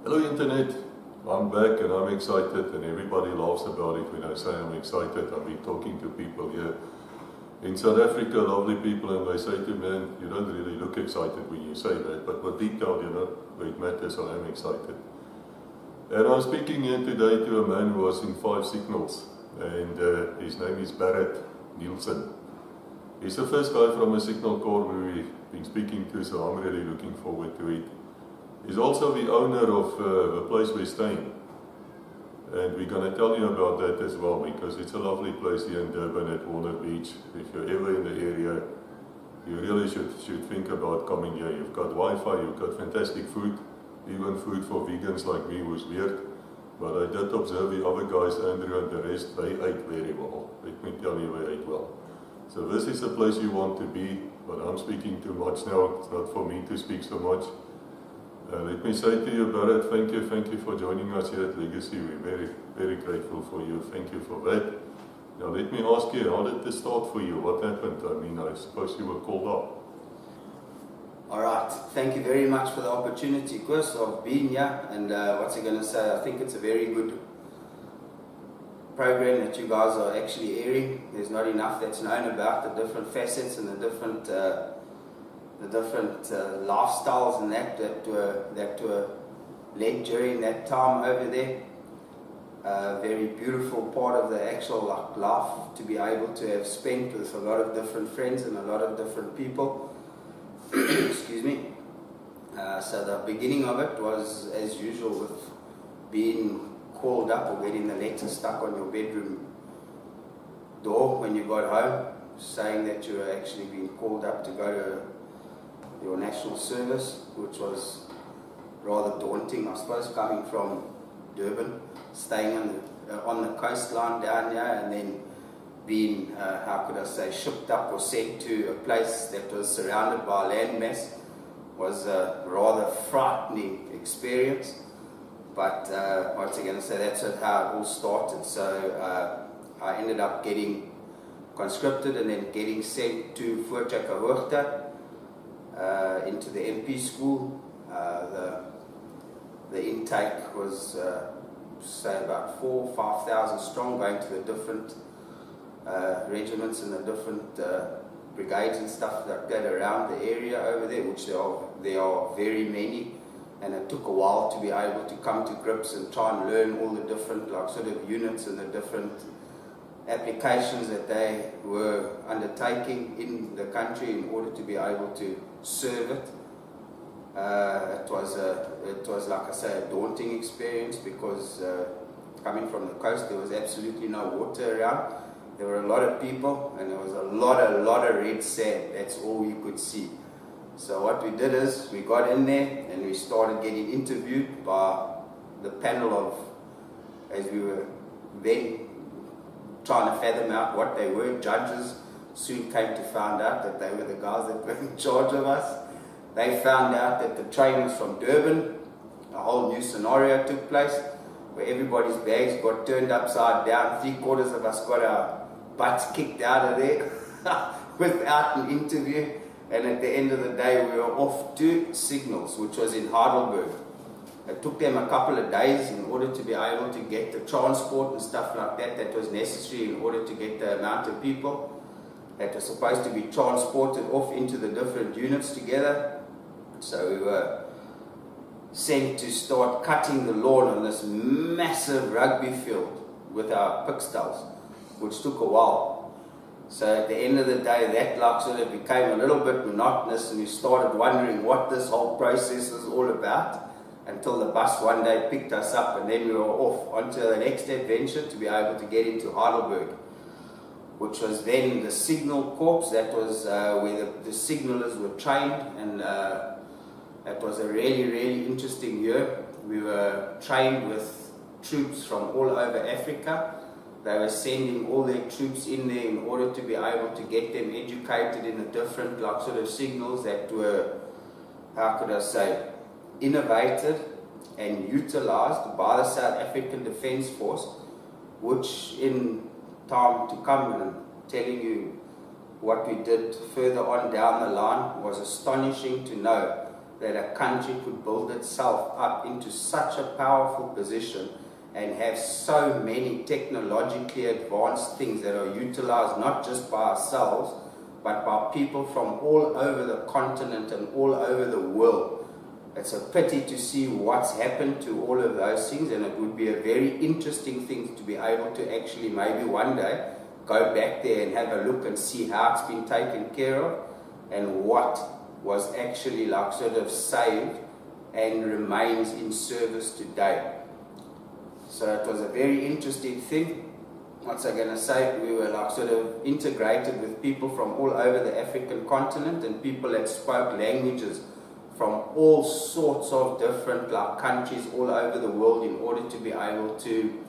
Hello Internet, I'm back and I'm excited, and everybody laughs about it when I say I'm excited. I've been talking to people here in South Africa, lovely people, and they say to me, man, you don't really look excited when you say that, but deep down, it matters, I am excited. And I'm speaking here today to a man who was in 5 Signals, and his name is Barret Neilson. He's the first guy from a Signal Corps we've been speaking to, so I'm really looking forward to it. He's also the owner of the place we're staying, and we're going to tell you about that as well, because it's a lovely place here in Durban at Warner Beach. If you're ever in the area, you really should think about coming here. You've got Wi-Fi, you've got fantastic food, even food for vegans like me was weird, but I did observe the other guys, Andrew and the rest, they ate very well. Let me tell you, they ate well. So this is the place you want to be, but I'm speaking too much now, it's not for me to speak so much. Let me say to you, Barret, thank you for joining us here at Legacy. We're very, very grateful for you. Thank you for that. Now let me ask you, how did this start for you? What happened? I mean, I suppose you were called up. Alright, thank you very much for the opportunity, Chris, of being here. And what's I going to say? I think it's a very good program that you guys are actually airing. There's not enough that's known about the different facets and the different lifestyles and that were led during that time over there. Very beautiful part of the actual life to be able to have spent with a lot of different friends and a lot of different people. Excuse me. So the beginning of it was as usual with being called up or getting the letter stuck on your bedroom door when you got home, saying that you were actually being called up to go to your national service, which was rather daunting, I suppose, coming from Durban, staying on the coastline down here, and then being, shipped up or sent to a place that was surrounded by landmass was a rather frightening experience. But what's I going to say, that's how it all started. So I ended up getting conscripted and then getting sent to Voortjekkerhoogte, into the MP school. The intake was say about 4,000 or 5,000 strong, going to the different regiments and the different brigades and stuff like that around the area over there, which there are very many, and it took a while to be able to come to grips and try and learn all the different units and the different applications that they were undertaking in the country in order to be able to serve it. It was like I say, a daunting experience, because coming from the coast there was absolutely no water around. There were a lot of people and there was a lot of red sand. That's all you could see. So what we did is we got in there and we started getting interviewed by the panel of, as we were then trying to fathom out what they were, judges. Soon came to find out that they were the guys that were in charge of us. They found out that the train was from Durban. A whole new scenario took place where everybody's bags got turned upside down. 3/4 of us got our butts kicked out of there without an interview. And at the end of the day, we were off to Signals, which was in Heidelberg. It took them a couple of days in order to be able to get the transport and stuff like that was necessary in order to get the amount of people that were supposed to be transported off into the different units together. So we were sent to start cutting the lawn on this massive rugby field with our pickstaves, which took a while. So at the end of the day, that became a little bit monotonous, and we started wondering what this whole process was all about, until the bus one day picked us up, and then we were off onto the next adventure to be able to get into Heidelberg, which was then the Signal Corps. That was where the signalers were trained, and that was a really, really interesting year. We were trained with troops from all over Africa. They were sending all their troops in there in order to be able to get them educated in the different signals that were, innovated and utilized by the South African Defence Force, which in time to come, and I'm telling you what we did further on down the line, was astonishing to know that a country could build itself up into such a powerful position and have so many technologically advanced things that are utilized not just by ourselves, but by people from all over the continent and all over the world. It's a pity to see what's happened to all of those things, and it would be a very interesting thing to be able to actually maybe one day go back there and have a look and see how it's been taken care of and what was actually like sort of saved and remains in service today. So it was a very interesting thing. What's I going to say? We were like sort of integrated with people from all over the African continent and people that spoke languages from all sorts of different like countries all over the world in order to be able to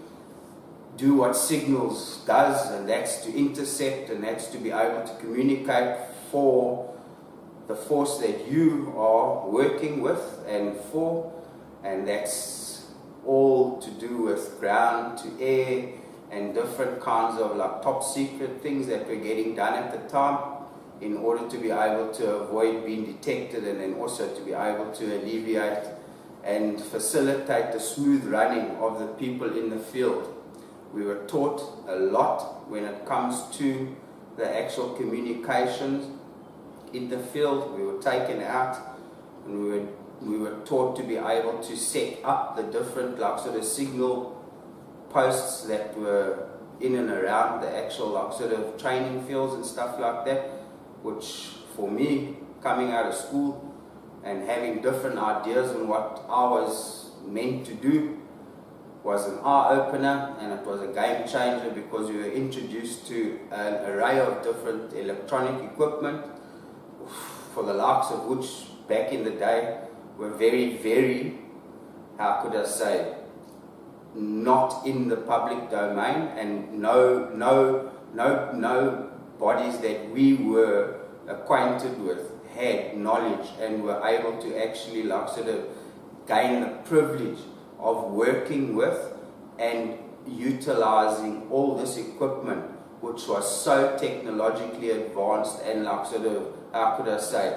do what Signals does, and that's to intercept, and that's to be able to communicate for the force that you are working with and for, and that's all to do with ground to air and different kinds of like top secret things that were getting done at the time in order to be able to avoid being detected, and then also to be able to alleviate and facilitate the smooth running of the people in the field. We were taught a lot when it comes to the actual communications in the field. We were taken out and we were taught to be able to set up the different like sort of signal posts that were in and around the actual like sort of training fields and stuff like that, which for me, coming out of school and having different ideas on what I was meant to do, was an eye-opener, and it was a game changer because we were introduced to an array of different electronic equipment, for the likes of which back in the day were very, very, how could I say, not in the public domain, and no bodies that we were acquainted with had knowledge and were able to actually like sort of gain the privilege of working with and utilizing all this equipment, which was so technologically advanced and like sort of, how could I say,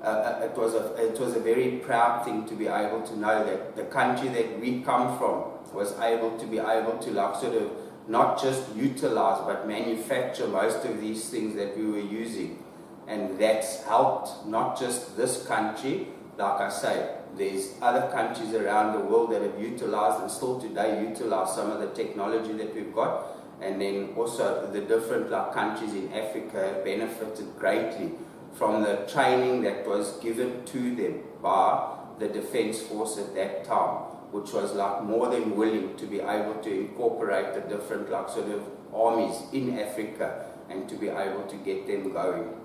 it was a very proud thing to be able to know that the country that we come from was able to be able to like sort of not just utilize but manufacture most of these things that we were using, and that's helped not just this country. Like I say, there's other countries around the world that have utilized and still today utilize some of the technology that we've got, and then also the different like countries in Africa have benefited greatly from the training that was given to them by the Defence Force at that time, which was like more than willing to be able to incorporate the different like sort of armies in Africa and to be able to get them going.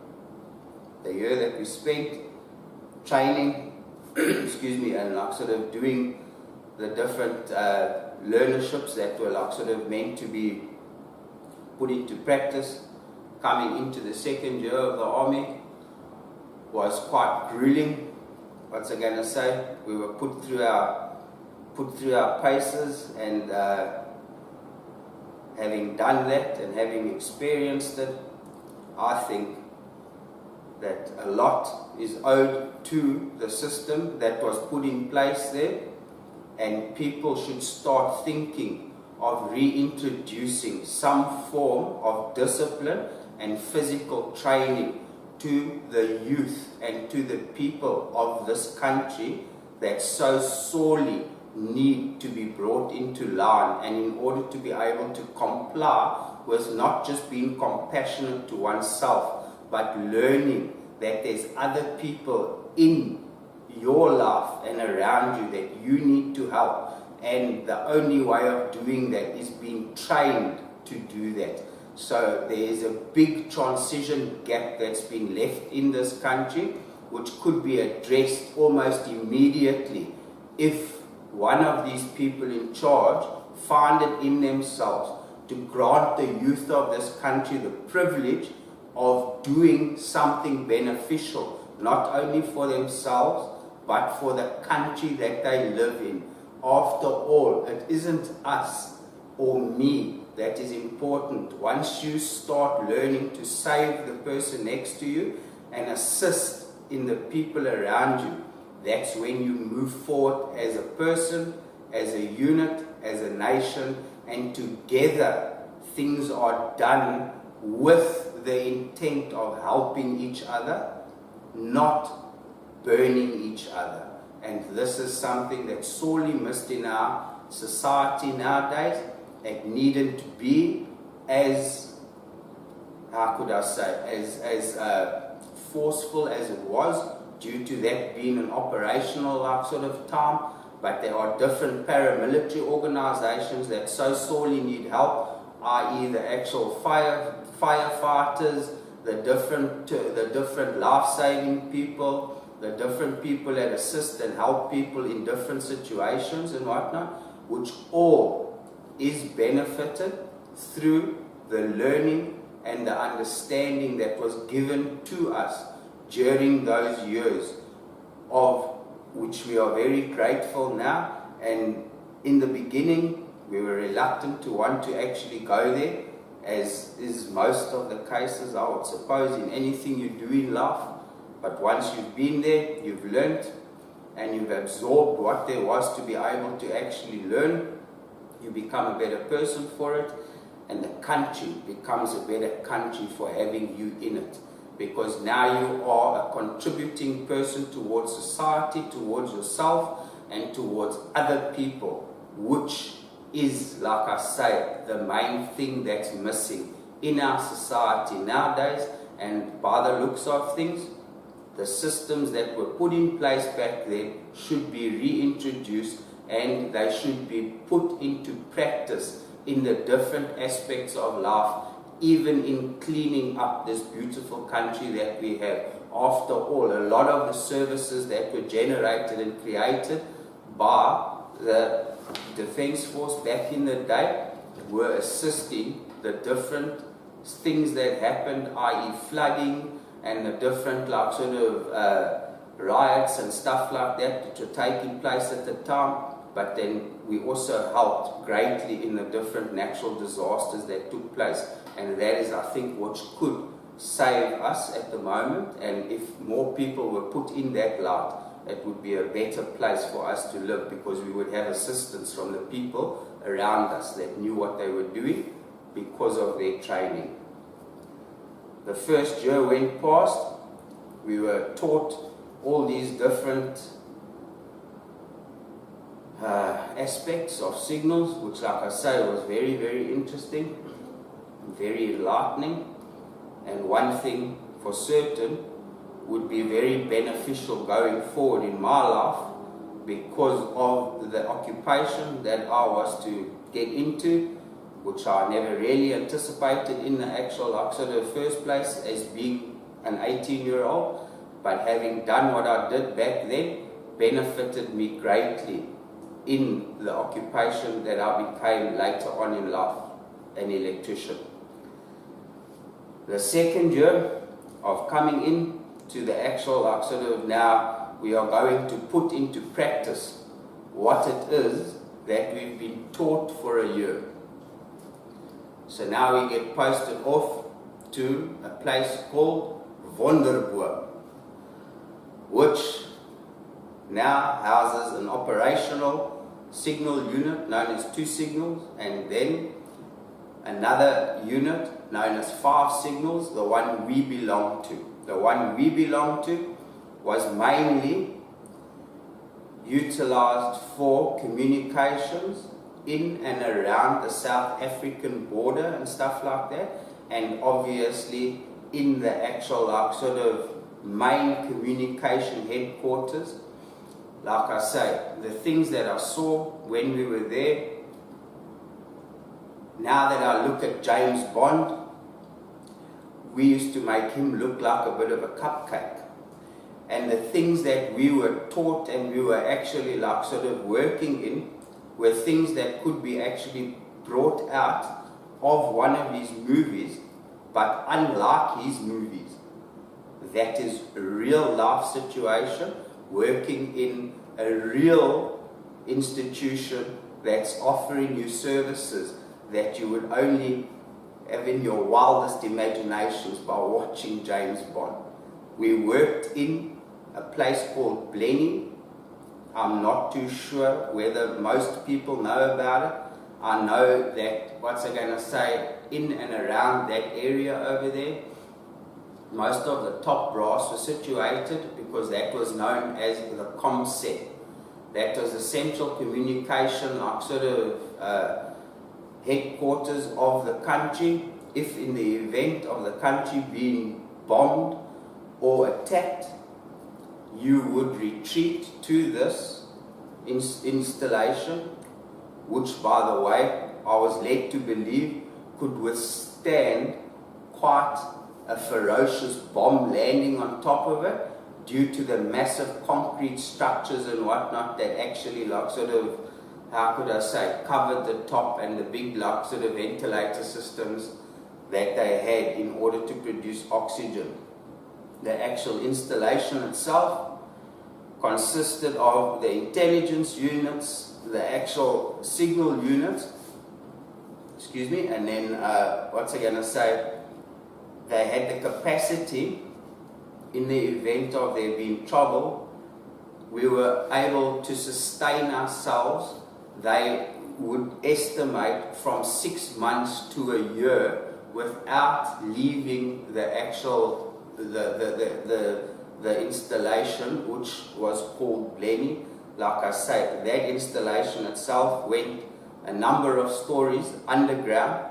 The year that we spent training excuse me, and like sort of doing the different learnerships that were like sort of meant to be put into practice coming into the second year of the army was quite grueling. What's I going to say? We were put through our paces, and having done that and having experienced it, I think that a lot is owed to the system that was put in place there, and people should start thinking of reintroducing some form of discipline and physical training to the youth and to the people of this country that so sorely need to be brought into line, and in order to be able to comply with not just being compassionate to oneself, but learning that there's other people in your life and around you that you need to help, and the only way of doing that is being trained to do that. So there is a big transition gap that's been left in this country, which could be addressed almost immediately if one of these people in charge find it in themselves to grant the youth of this country the privilege of doing something beneficial, not only for themselves, but for the country that they live in. After all, it isn't us or me that is important. Once you start learning to save the person next to you and assist in the people around you, that's when you move forward as a person, as a unit, as a nation, and together things are done with the intent of helping each other, not burning each other. And this is something that's sorely missed in our society nowadays. It needn't be as, how could I say, as forceful as it was, due to that being an operational sort of time. But there are different paramilitary organizations that so sorely need help, i.e. the actual firefighters, the different life-saving people, the different people that assist and help people in different situations and whatnot, which all is benefited through the learning and the understanding that was given to us during those years, of which we are very grateful now. And in the beginning, we were reluctant to want to actually go there, as is most of the cases, I would suppose, in anything you do in life. But once you've been there, you've learned, and you've absorbed what there was to be able to actually learn, you become a better person for it, and the country becomes a better country for having you in it. Because now you are a contributing person towards society, towards yourself, and towards other people, which is, like I say, the main thing that's missing in our society nowadays. And by the looks of things, the systems that were put in place back then should be reintroduced, and they should be put into practice in the different aspects of life, even in cleaning up this beautiful country that we have. After all, a lot of the services that were generated and created by the Defence Force back in the day were assisting the different things that happened, i.e. flooding and the different riots and stuff like that were taking place at the time. But then we also helped greatly in the different natural disasters that took place. And that is, I think, what could save us at the moment. And if more people were put in that light, it would be a better place for us to live, because we would have assistance from the people around us that knew what they were doing because of their training. The first year went past, we were taught all these different aspects of signals, which, like I say, was very, very interesting, very enlightening. And one thing for certain would be very beneficial going forward in my life, because of the occupation that I was to get into, which I never really anticipated in the actual first place as being an 18-year-old, but having done what I did back then benefited me greatly in the occupation that I became later on in life, an electrician. The second year of coming in to the actual now we are going to put into practice what it is that we've been taught for a year. So now we get posted off to a place called Wonderboom, which now houses an operational signal unit known as 2 signals, and then another unit known as 5 signals, the one we belong to. The one we belong to was mainly utilized for communications in and around the South African border and stuff like that, and obviously in the actual main communication headquarters. Like I say, the things that I saw when we were there, now that I look at James Bond, we used to make him look like a bit of a cupcake. And the things that we were taught and we were actually working in were things that could be actually brought out of one of his movies, but unlike his movies. That is a real life situation, working in a real institution that's offering you services that you would only have in your wildest imaginations by watching James Bond. We worked in a place called Blenny, I'm not too sure whether most people know about it. I know that, what's I going to say, in and around that area over there, most of the top brass was situated because that was known as the ComSec. That was the central communication, like sort of headquarters of the country. If in the event of the country being bombed or attacked, you would retreat to this installation, which, by the way, I was led to believe could withstand quite a ferocious bomb landing on top of it, due to the massive concrete structures and whatnot that actually, like, sort of, how could I say, covered the top, and the big, like, sort of ventilator systems that they had in order to produce oxygen. The actual installation itself consisted of the intelligence units, the actual signal units, and then, what's I going to say, they had the capacity, in the event of there being trouble, we were able to sustain ourselves. They would estimate from 6 months to a year without leaving the actual, the installation, which was called Blenny. Like I say, that installation itself went a number of stories underground.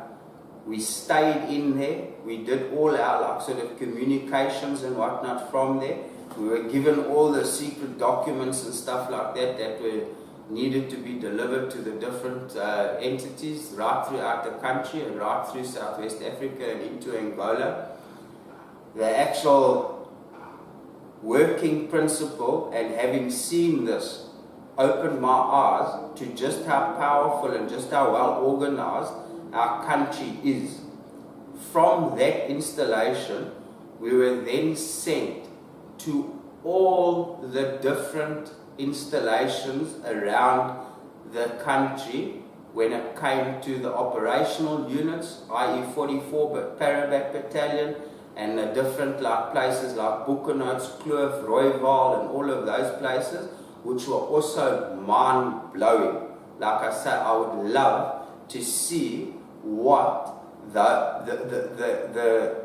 We stayed in there. We did all our, like, sort of communications and whatnot from there. We were given all the secret documents and stuff like that that were needed to be delivered to the different entities right throughout the country and right through Southwest Africa and into Angola. The actual working principle, and having seen this, opened my eyes to just how powerful and just how well organized our country is. From that installation, we were then sent to all the different installations around the country when it came to the operational units, i.e. 44 Parabat Battalion, and the different, like, places like Boekenhout's, Kloof, Rooiwal, and all of those places, which were also mind-blowing. Like I say, I would love to see what the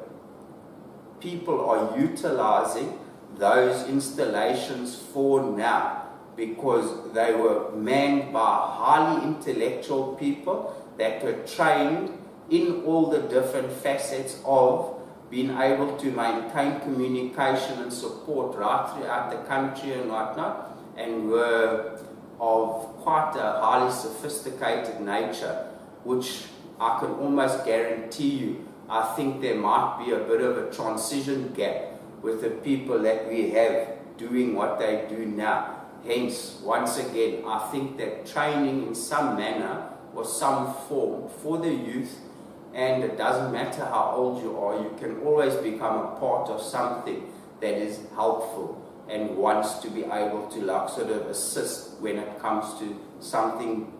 people are utilizing those installations for now, because they were manned by highly intellectual people that were trained in all the different facets of being able to maintain communication and support right throughout the country and whatnot, and were of quite a highly sophisticated nature, which I can almost guarantee you, I think there might be a bit of a transition gap with the people that we have doing what they do now. Hence, once again, I think that training in some manner or some form for the youth, and it doesn't matter how old you are, you can always become a part of something that is helpful and wants to be able to, like, sort of assist when it comes to something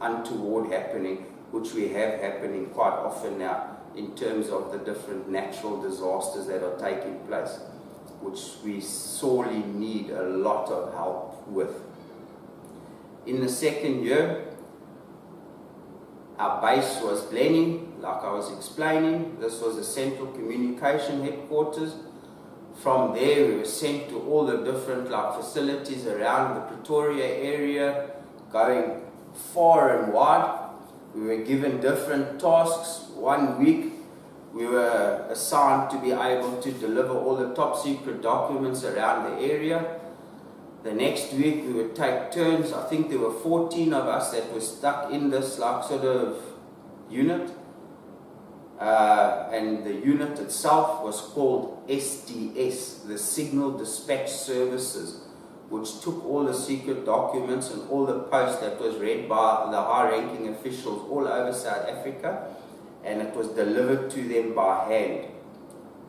untoward happening, which we have happening quite often now in terms of the different natural disasters that are taking place, which we sorely need a lot of help with. In the second year, our base was Blenny, like I was explaining. This was the central communication headquarters. From there, we were sent to all the different, like, facilities around the Pretoria area, going far and wide. We were given different tasks. 1 week, we were assigned to be able to deliver all the top secret documents around the area. The next week, we would take turns. I think there were 14 of us that were stuck in this, like, sort of unit. And the unit itself was called SDS, the Signal Dispatch Services, which took all the secret documents and all the posts that was read by the high-ranking officials all over South Africa, and it was delivered to them by hand.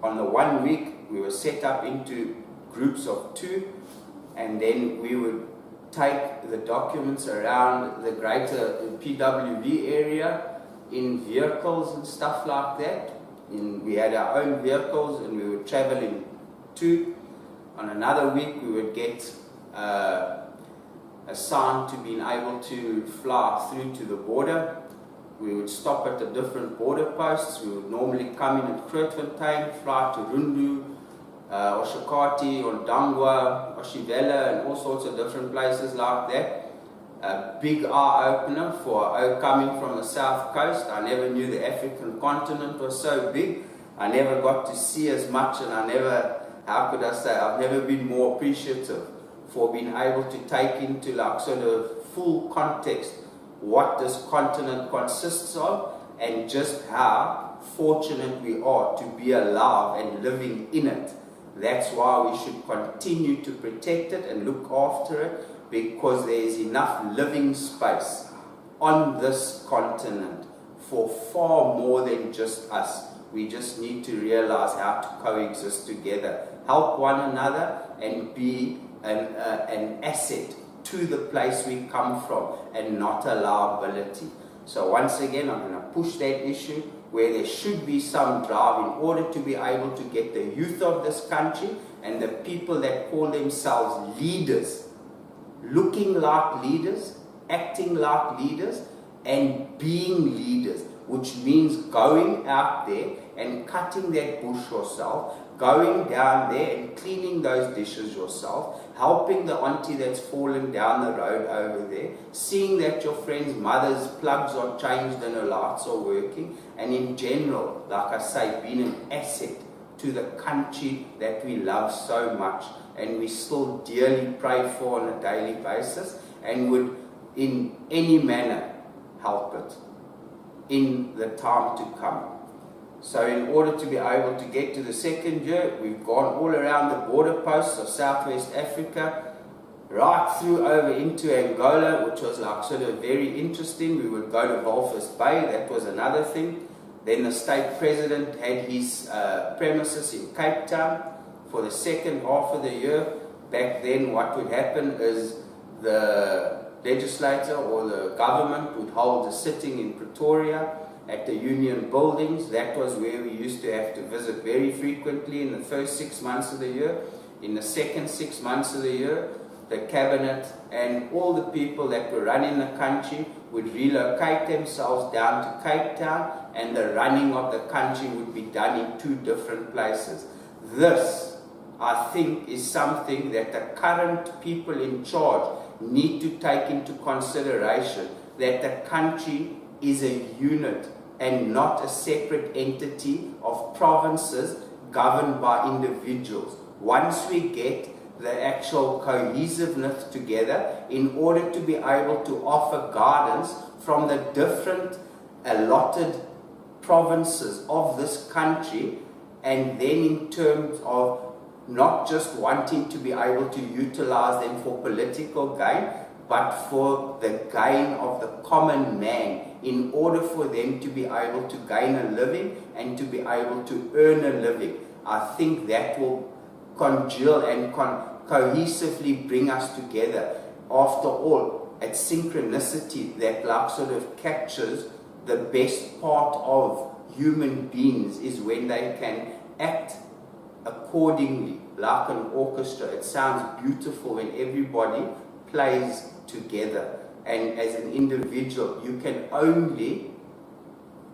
On the 1 week, we were set up into groups of 2, and then we would take the documents around the greater PWV area in vehicles and stuff like that. We had our own vehicles, and we would travel in 2. On another week, we would get assigned to being able to fly through to the border. We would stop at the different border posts. We would normally come in at Grootfontein, fly to Rundu, Oshakati, Ondangwa, Oshivela, and all sorts of different places like that. A big eye-opener for coming from the south coast. I never knew the African continent was so big. I never got to see as much, and I've never been more appreciative for being able to take into like sort of full context what this continent consists of, and just how fortunate we are to be alive and living in it. That's why we should continue to protect it and look after it, because there is enough living space on this continent for far more than just us. We just need to realize how to coexist together, help one another, and be an asset to the place we come from, and not a liability. So once again, I'm going to push that issue where there should be some drive in order to be able to get the youth of this country and the people that call themselves leaders, looking like leaders, acting like leaders, and being leaders, which means going out there and cutting that bush yourself, going down there and cleaning those dishes yourself, helping the auntie that's fallen down the road over there, seeing that your friend's mother's plugs are changed and her lights are working, and in general, like I say, being an asset to the country that we love so much and we still dearly pray for on a daily basis, and would in any manner help it in the time to come. So in order to be able to get to the second year, we've gone all around the border posts of Southwest Africa, right through over into Angola, which was like sort of very interesting. We would go to Walvis Bay, that was another thing. Then the state president had his premises in Cape Town for the second half of the year. Back then what would happen is the legislator or the government would hold a sitting in Pretoria at the union buildings. That was where we used to have to visit very frequently in the first 6 months of the year. In the second 6 months of the year, the cabinet and all the people that were running the country would relocate themselves down to Cape Town, and the running of the country would be done in 2 different places. This, I think, is something that the current people in charge need to take into consideration, that the country is a unit and not a separate entity of provinces governed by individuals. Once we get the actual cohesiveness together, in order to be able to offer guidance from the different allotted provinces of this country, and then in terms of not just wanting to be able to utilize them for political gain, but for the gain of the common man, in order for them to be able to gain a living and to be able to earn a living. I think that will congeal and cohesively bring us together. After all, it's synchronicity that like sort of captures the best part of human beings, is when they can act accordingly like an orchestra. It sounds beautiful when everybody plays together, and as an individual you can only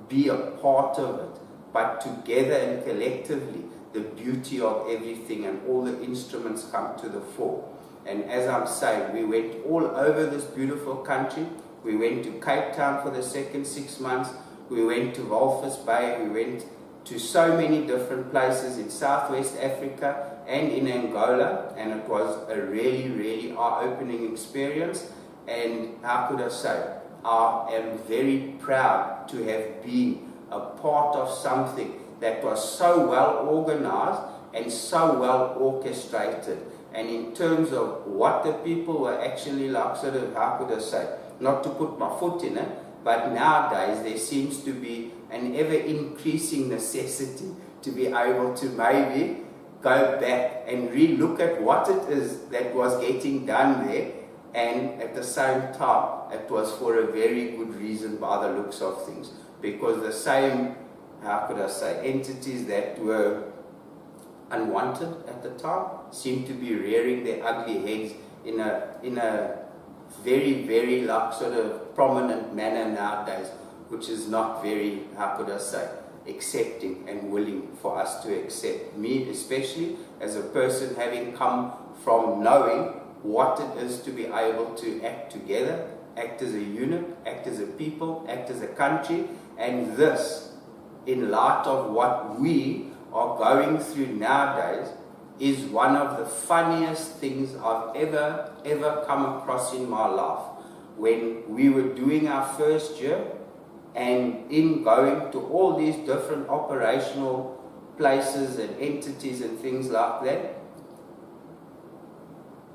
be a part of it, but together and collectively the beauty of everything and all the instruments come to the fore. And as I'm saying, we went all over this beautiful country. We went to Cape Town for the second 6 months, we went to Walvis Bay, we went to so many different places in Southwest Africa and in Angola, and it was a really, really eye-opening experience. And how could I say, I am very proud to have been a part of something that was so well organized and so well orchestrated. And in terms of what the people were actually like, sort of, how could I say, not to put my foot in it, but nowadays there seems to be an ever-increasing necessity to be able to maybe go back and re-look at what it is that was getting done there, and at the same time it was for a very good reason by the looks of things, because the same, how could I say, entities that were unwanted at the time seem to be rearing their ugly heads in a very, very like sort of prominent manner nowadays, which is not very, how could I say, accepting and willing for us to accept. Me especially, as a person having come from knowing what it is to be able to act together, act as a unit, act as a people, act as a country, and this, in light of what we are going through nowadays, is one of the funniest things I've ever come across in my life. When we were doing our first year, and in going to all these different operational places and entities and things like that,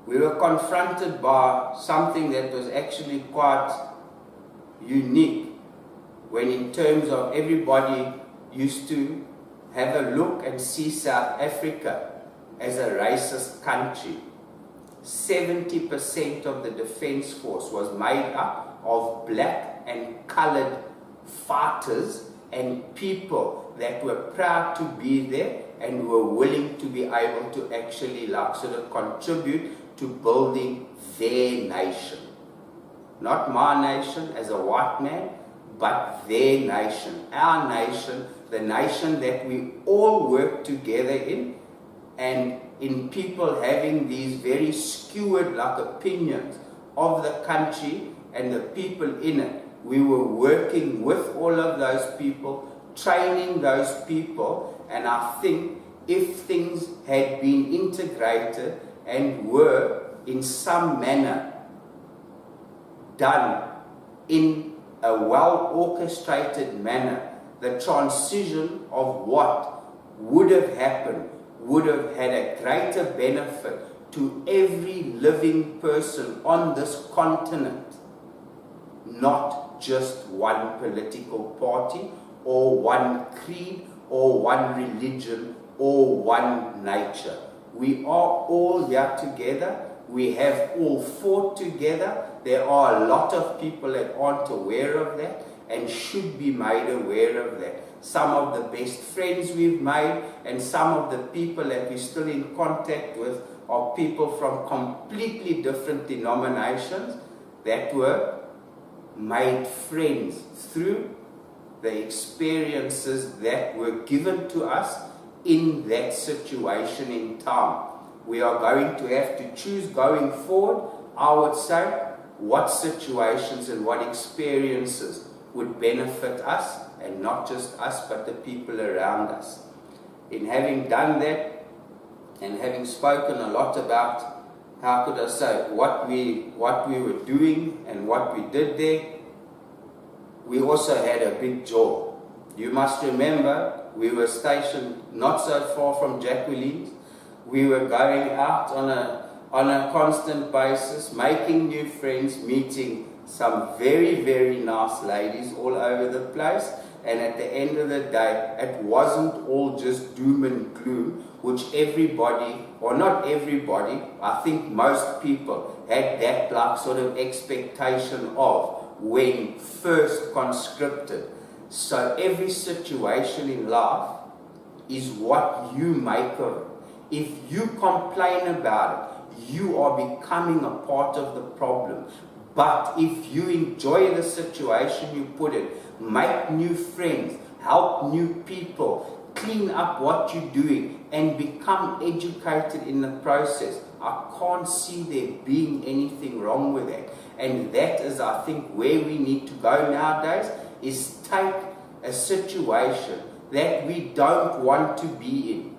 we were confronted by something that was actually quite unique, when in terms of everybody used to have a look and see South Africa as a racist country. 70% of the Defence Force was made up of black and coloured fighters and people that were proud to be there and were willing to be able to actually like sort of contribute to building their nation. Not my nation as a white man, but their nation, our nation, the nation that we all work together in, and in people having these very skewed like opinions of the country and the people in it. We were working with all of those people, training those people, and I think if things had been integrated and were in some manner done in a well orchestrated manner, the transition of what would have happened would have had a greater benefit to every living person on this continent, not just one political party or one creed or one religion or one nature. We are all here together. We have all fought together. There are a lot of people that aren't aware of that and should be made aware of that. Some of the best friends we've made and some of the people that we're still in contact with are people from completely different denominations that were made friends through the experiences that were given to us in that situation in time. We are going to have to choose going forward, I would say, what situations and what experiences would benefit us, and not just us, but the people around us. In having done that, and having spoken a lot about, how could I say, what we were doing and what we did there, we also had a big joy. You must remember, we were stationed not so far from Jacqueline's. We were going out on a constant basis, making new friends, meeting some very, very nice ladies all over the place. And at the end of the day, it wasn't all just doom and gloom, which everybody, or not everybody, I think most people had that like sort of expectation of when first conscripted. So every situation in life is what you make of it. If you complain about it, you are becoming a part of the problem. But if you enjoy the situation you put in, make new friends, help new people, clean up what you're doing, and become educated in the process, I can't see there being anything wrong with that. And that is, I think, where we need to go nowadays, is take a situation that we don't want to be in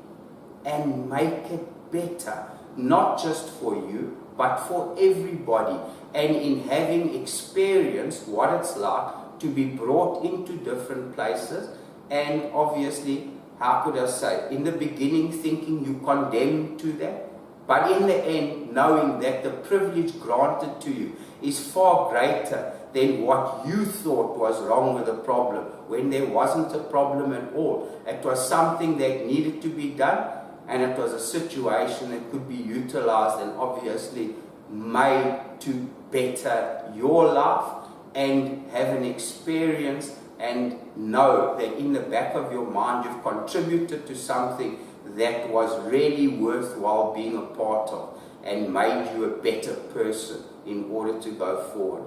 and make it better, not just for you, but for everybody. And in having experienced what it's like to be brought into different places, and obviously, how could I say, in the beginning thinking you condemned to that, but in the end knowing that the privilege granted to you is far greater than what you thought was wrong with the problem, when there wasn't a problem at all. It was something that needed to be done, and it was a situation that could be utilized and obviously made to better your life, and have an experience and know that in the back of your mind you've contributed to something that was really worthwhile being a part of and made you a better person in order to go forward.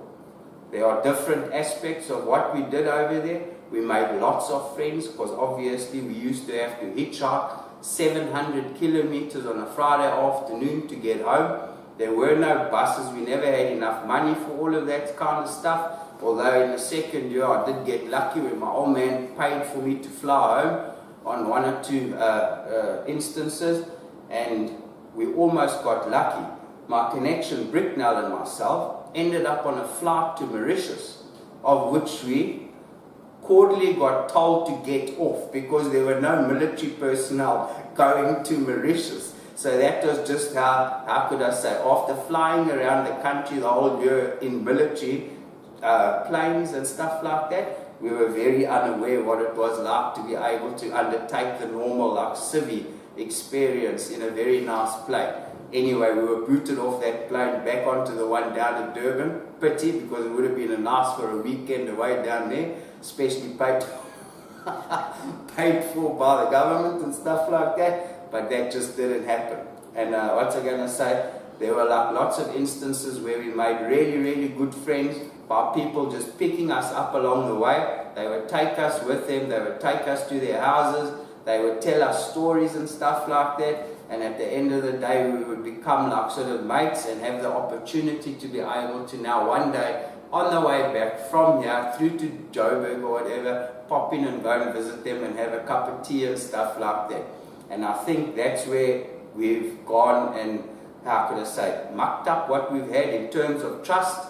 There are different aspects of what we did over there. We made lots of friends because obviously we used to have to hitchhike 700 kilometers on a Friday afternoon to get home. There were no buses. We never had enough money for all of that kind of stuff. Although in the second year I did get lucky when my old man paid for me to fly home on one or two instances, and we almost got lucky. My connection, Bricknell and myself, ended up on a flight to Mauritius, of which we cordially got told to get off because there were no military personnel going to Mauritius. So that was just how could I say, after flying around the country the whole year in military planes and stuff like that, we were very unaware what it was like to be able to undertake the normal like civvy experience in a very nice plane. Anyway, we were booted off that plane back onto the one down in Durban. Pity, because it would have been nice for a weekend away down there, especially paid for by the government and stuff like that, but that just didn't happen. And what's I going to say, there were like lots of instances where we made really, really good friends by people just picking us up along the way. They would take us with them, they would take us to their houses, they would tell us stories and stuff like that, and at the end of the day we would become like sort of mates and have the opportunity to be able to now one day on the way back from here through to Joburg or whatever, pop in and go and visit them and have a cup of tea and stuff like that. And I think that's where we've gone and, how could I say, mucked up what we've had in terms of trust.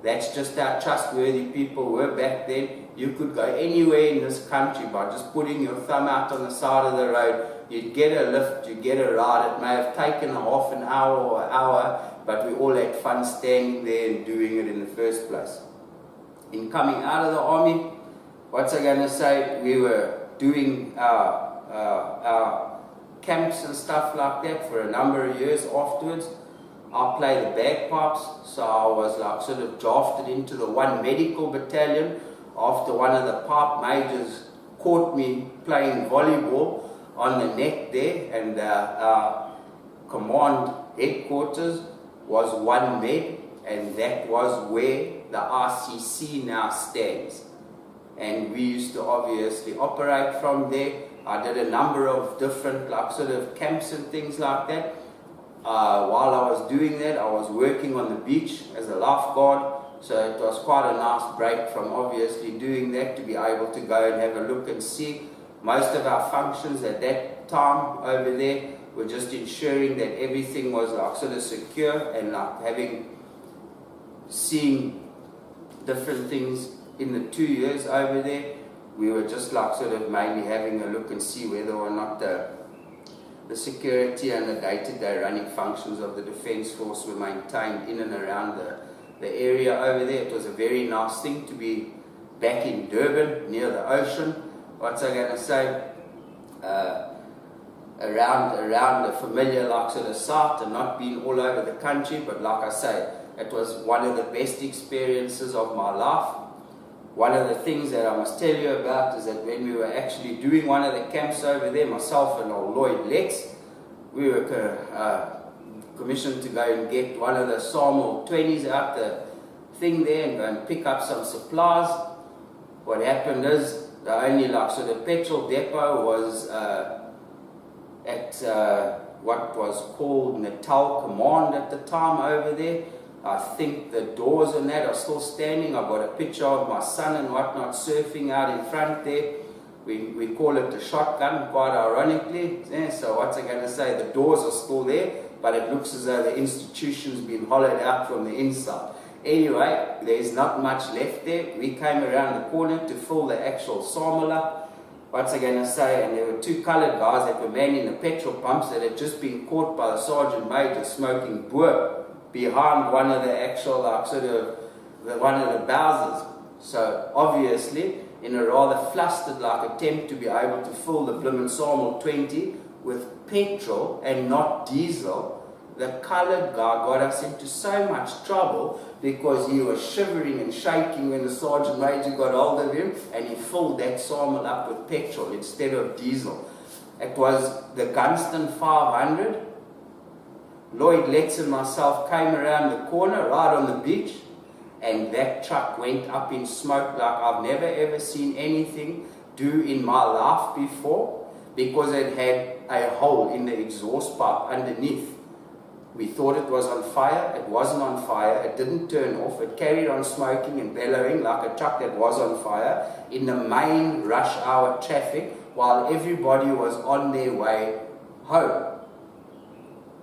That's just how trustworthy people were back then. You could go anywhere in this country by just putting your thumb out on the side of the road. You'd get a lift, you'd get a ride. It may have taken a half an hour or an hour, but we all had fun standing there and doing it in the first place. In coming out of the army, what's I going to say? We were doing our camps and stuff like that for a number of years afterwards. I played the bagpipes, so I was like sort of drafted into the 1 medical battalion after one of the pipe majors caught me playing volleyball on the net there, and our command headquarters was 1 Med, and that was where the RCC now stands. And we used to obviously operate from there. I did a number of different like sort of camps and things like that. While I was doing that, I was working on the beach as a lifeguard, so it was quite a nice break from obviously doing that to be able to go and have a look and see. Most of our functions at that time over there were just ensuring that everything was like sort of secure and like seeing different things in the 2 years over there. We were just like sort of mainly having a look and see whether or not the security and the day-to-day running functions of the Defence Force were maintained in and around the area over there. It was a very nice thing to be back in Durban, near the ocean. What's I going to say? Around a familiar like sort of site and not being all over the country, but like I say, it was one of the best experiences of my life. One of the things that I must tell you about is that when we were actually doing one of the camps over there, myself and old Lloyd Lex, we were commissioned to go and get one of the Samuel 20s out the thing there and go and pick up some supplies. What happened is the only like sort of petrol depot was at what was called Natal Command at the time over there. I think the doors and that are still standing. I've got a picture of my son and whatnot surfing out in front there. We call it the shotgun, quite ironically. Yeah, so what's I going to say? The doors are still there, but it looks as though the institution's been hollowed out from the inside. Anyway, there's not much left there. We came around the corner to fill the actual sawmill up. What's I going to say? And there were 2 coloured guys that were manning the petrol pumps that had just been caught by the sergeant major smoking boer behind one of the actual like sort of one of the Bowsers. So obviously, in a rather flustered like attempt to be able to fill the blimmin' Samuel 20 with petrol and not diesel, the coloured guy got us into so much trouble because he was shivering and shaking when the sergeant major got hold of him, and he filled that Samuel up with petrol instead of diesel. It was the Gunston 500. Lloyd Letts and myself came around the corner, right on the beach, and that truck went up in smoke like I've never ever seen anything do in my life before, because it had a hole in the exhaust pipe underneath. We thought it was on fire. It wasn't on fire. It didn't turn off. It carried on smoking and bellowing like a truck that was on fire in the main rush hour traffic while everybody was on their way home.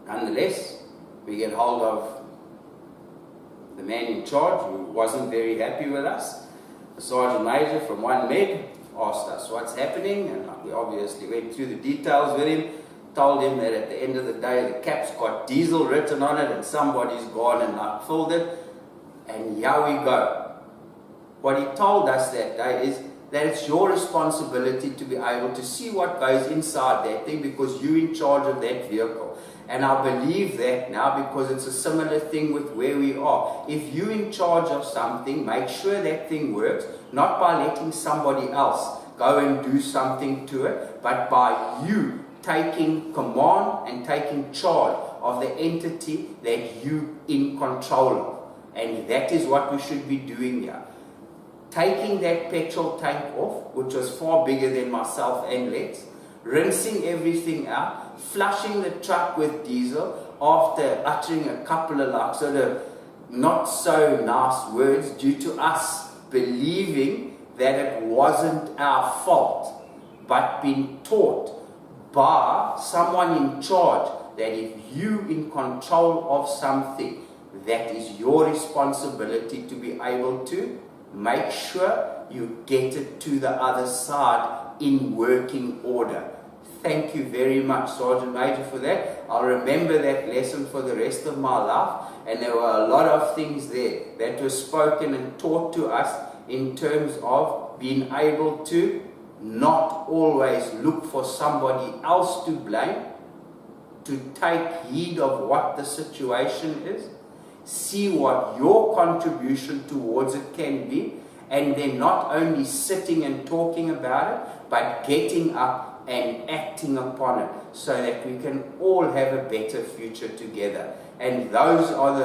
Nonetheless, we get hold of the man in charge, who wasn't very happy with us. The sergeant major from 1 Med asked us what's happening, and we obviously went through the details with him, told him that at the end of the day the cap's got diesel written on it and somebody's gone and filled it, and here we go. What he told us that day is that it's your responsibility to be able to see what goes inside that thing, because you're in charge of that vehicle. And I believe that now, because it's a similar thing with where we are. If you're in charge of something, make sure that thing works, not by letting somebody else go and do something to it, but by you taking command and taking charge of the entity that you're in control of. And that is what we should be doing here. Taking that petrol tank off, which was far bigger than myself and Lex, rinsing everything out, flushing the truck with diesel after uttering a couple of sort of not so nice words due to us believing that it wasn't our fault, but being taught by someone in charge that if you're in control of something, that is your responsibility to be able to make sure you get it to the other side in working order. Thank you very much, Sergeant Major, for that. I'll remember that lesson for the rest of my life, and there were a lot of things there that were spoken and taught to us in terms of being able to not always look for somebody else to blame, to take heed of what the situation is, see what your contribution towards it can be, and then not only sitting and talking about it, but getting up and acting upon it, so that we can all have a better future together. And those are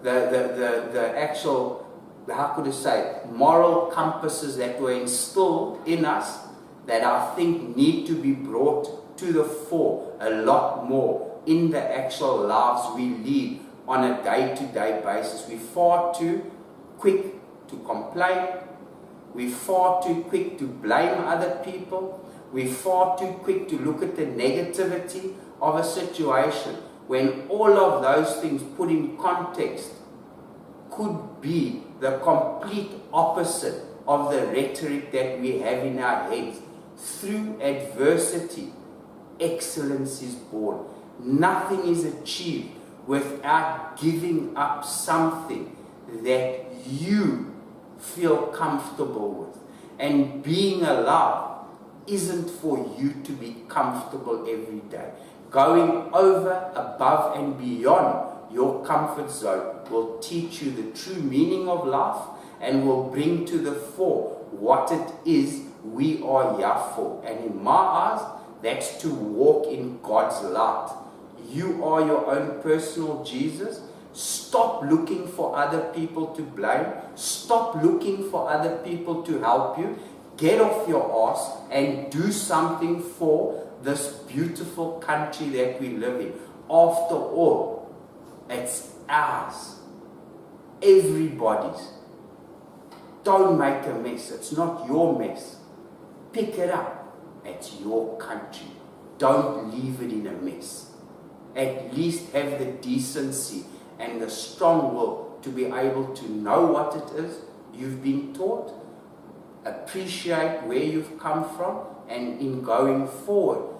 the actual, how could I say, moral compasses that were instilled in us, that I think need to be brought to the fore a lot more in the actual lives we lead on a day-to-day basis. We're far too quick to complain. We're far too quick to blame other people. We're far too quick to look at the negativity of a situation, when all of those things put in context could be the complete opposite of the rhetoric that we have in our heads. Through adversity, excellence is born. Nothing is achieved without giving up something that you feel comfortable with. And being alive isn't for you to be comfortable every day. Going over, above and beyond your comfort zone will teach you the true meaning of life and will bring to the fore what it is we are here for. And in my eyes, that's to walk in God's light. You are your own personal Jesus. Stop looking for other people to blame. Stop looking for other people to help you. Get off your ass and do something for this beautiful country that we live in. After all, it's ours. Everybody's. Don't make a mess. It's not your mess. Pick it up. It's your country. Don't leave it in a mess. At least have the decency and the strong will to be able to know what it is you've been taught, appreciate where you've come from, and in going forward,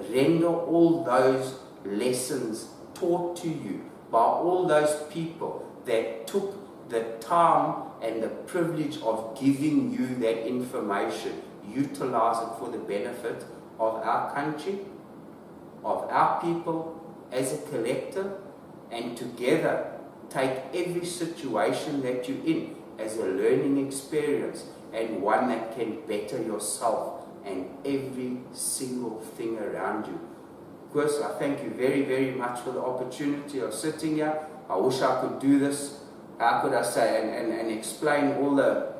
render all those lessons taught to you by all those people that took the time and the privilege of giving you that information. Utilize it for the benefit of our country, of our people as a collective, and together take every situation that you're in as a learning experience, and one that can better yourself and every single thing around you. Of course, I thank you very, very much for the opportunity of sitting here. I wish I could do this, how could I say, and explain all the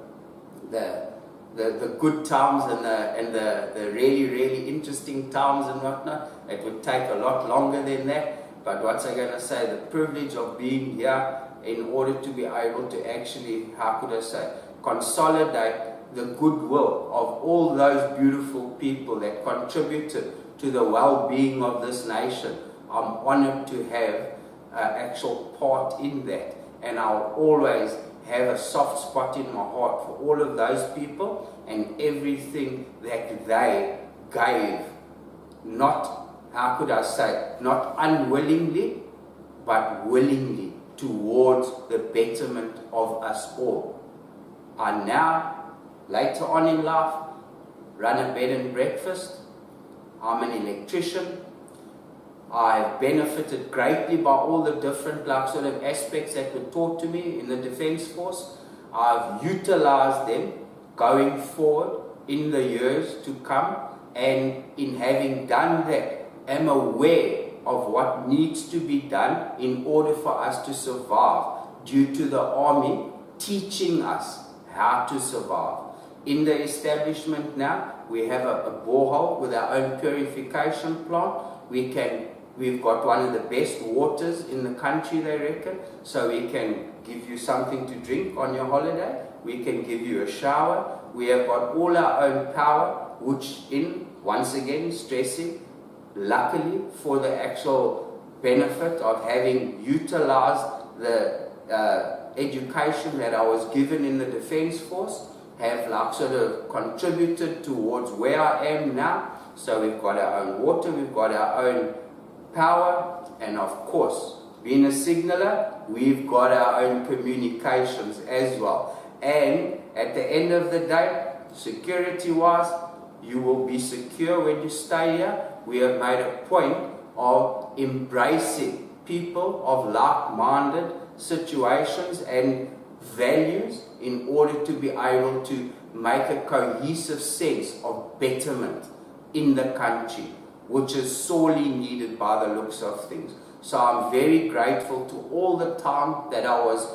good times and the really, really interesting times and whatnot. It would take a lot longer than that. But what's I going to say? The privilege of being here in order to be able to actually, how could I say, consolidate the goodwill of all those beautiful people that contributed to the well-being of this nation. I'm honored to have an actual part in that, and I'll always have a soft spot in my heart for all of those people and everything that they gave, not, how could I say, not unwillingly, but willingly towards the betterment of us all. I now, later on in life, run a bed and breakfast. I'm an electrician. I've benefited greatly by all the different sort of aspects that were taught to me in the Defence Force. I've utilized them going forward in the years to come, and in having done that, am aware of what needs to be done in order for us to survive, due to the Army teaching us how to survive. In the establishment now, we have a borehole with our own purification plant. We've got one of the best waters in the country, they reckon, so we can give you something to drink on your holiday. We can give you a shower. We have got all our own power, which once again, stressing, luckily for the actual benefit of having utilized the education that I was given in the Defence Force, have sort of contributed towards where I am now. So we've got our own water, we've got our own power, and of course, being a signaller, we've got our own communications as well. And at the end of the day, security-wise, you will be secure when you stay here. We have made a point of embracing people of like-minded situations and values in order to be able to make a cohesive sense of betterment in the country, which is sorely needed by the looks of things. So I'm very grateful to all the time that I was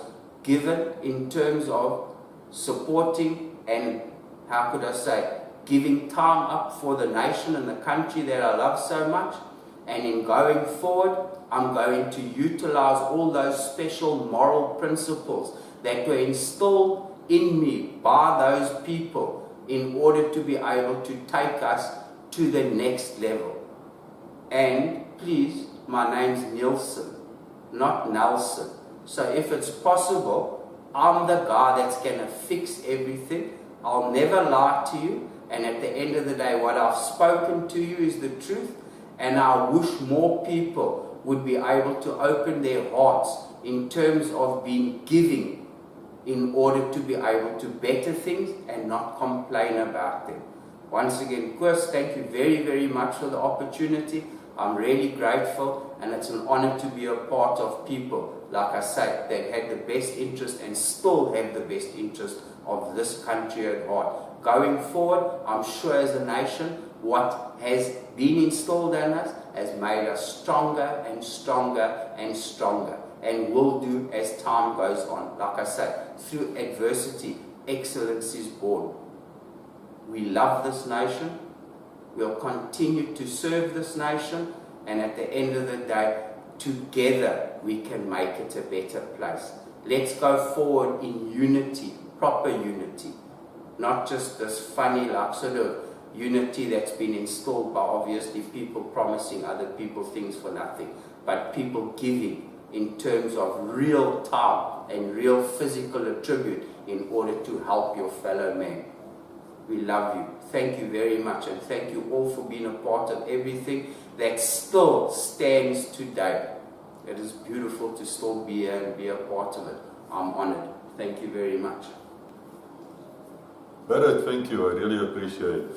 given in terms of supporting and, how could I say, giving time up for the nation and the country that I love so much. And in going forward, I'm going to utilize all those special moral principles that were instilled in me by those people in order to be able to take us to the next level. And please, my name's Neilson, not Nelson. So if it's possible, I'm the guy that's going to fix everything. I'll never lie to you. And at the end of the day, what I've spoken to you is the truth. And I wish more people would be able to open their hearts in terms of being giving, in order to be able to better things and not complain about them. Once again, Koos, thank you very, very much for the opportunity. I'm really grateful, and it's an honor to be a part of people, like I say, that had the best interest and still have the best interest of this country at heart. Going forward, I'm sure as a nation, what has been installed in us has made us stronger and stronger and stronger, and will do as time goes on. Like I say, through adversity, excellence is born. We love this nation. We'll continue to serve this nation, and at the end of the day, together we can make it a better place. Let's go forward in unity, proper unity, not just this funny sort of unity that's been installed by obviously people promising other people things for nothing, but people giving in terms of real time and real physical attribute in order to help your fellow man. We love you. Thank you very much, and thank you all for being a part of everything that still stands today. It is beautiful to still be here and be a part of it. I'm honored. Thank you very much. Barret, thank you. I really appreciate it.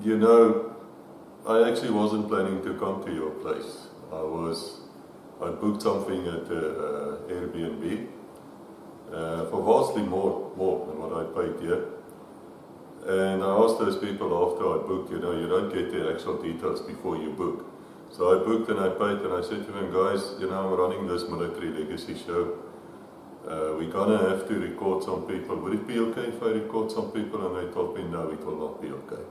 You know, I actually wasn't planning to come to your place. I booked something at Airbnb for vastly more than what I paid here. And I asked those people after I booked, you know, you don't get the actual details before you book. So I booked and I paid and I said to them, guys, you know, I'm running this military legacy show. We're gonna have to record some people. Would it be okay if I record some people? And they told me, no, it will not be okay.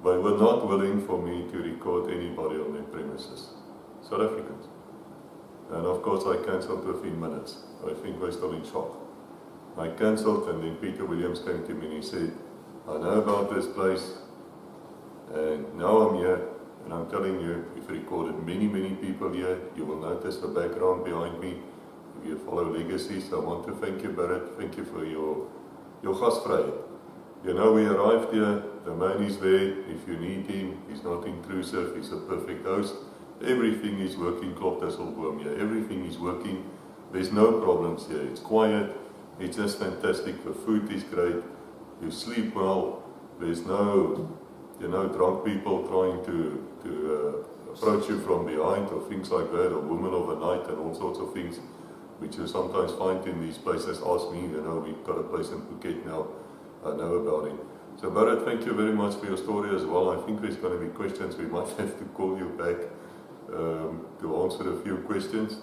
They were not willing for me to record anybody on their premises. South Africans. And of course I cancelled within minutes. I think they're still in shock. I cancelled and then Peter Williams came to me and he said, I know about this place and now I'm here and I'm telling you, we've recorded many people here. You will notice the background behind me. If you follow legacies, I want to thank you, Barret. Thank you for your gastvryheid. You know, we arrived here, the man is there. If you need him, he's not intrusive, he's a perfect host. Everything is working, klopt as alboom here. Everything is working. There's no problems here. It's quiet. It's just fantastic. The food is great. You sleep well. There's no, you know, drunk people trying to approach you from behind or things like that, or women of the night and all sorts of things, which you sometimes find in these places. Ask me, you know, we've got a place in Phuket now. I know about it. So Barret, thank you very much for your story as well. I think there's going to be questions. We might have to call you back to answer a few questions.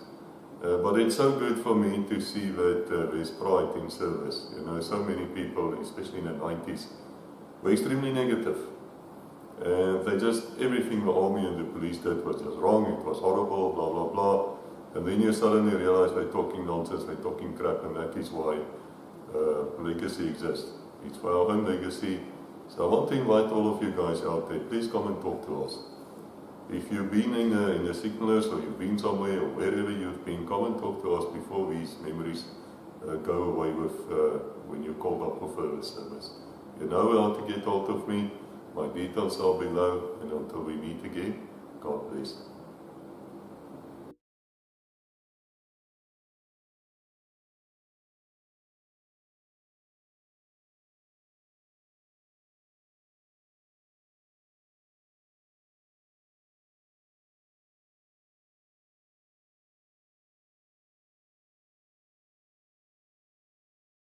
But it's so good for me to see that there's pride in service. You know, so many people, especially in the 90s, were extremely negative. And they just, everything the army and the police did was just wrong, it was horrible, blah, blah, blah. And then you suddenly realize they're talking nonsense, they're talking crap, and that is why legacy exists. It's for our own legacy. So I want to invite all of you guys out there, please come and talk to us. If you've been in the Signals or you've been somewhere or wherever you've been, come and talk to us before these memories go away with when you're called up for further service. You know how to get hold of me. My details are below, and until we meet again, God bless.